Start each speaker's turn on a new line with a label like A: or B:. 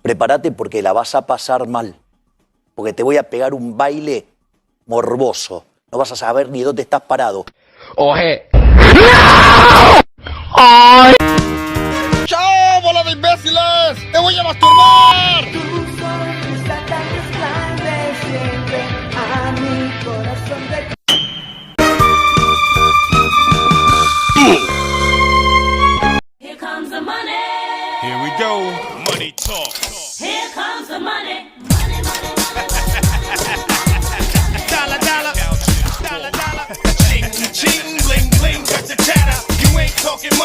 A: Prepárate porque la vas a pasar mal. Porque te voy a pegar un baile morboso. No vas a saber ni dónde estás parado.
B: Oje.
C: ¡Chao, bola de imbéciles! ¡Te voy a masturbar!
D: Tu sonrisa tan resplandeciente a mi corazón de...
E: Here comes the money.
C: Here we go. Money talk.
E: Here comes the money. Money, money, money.
C: Dollar, dollar. Dollar, dollar. Ching, ching, bling, bling. Got the chatter. You ain't talking money.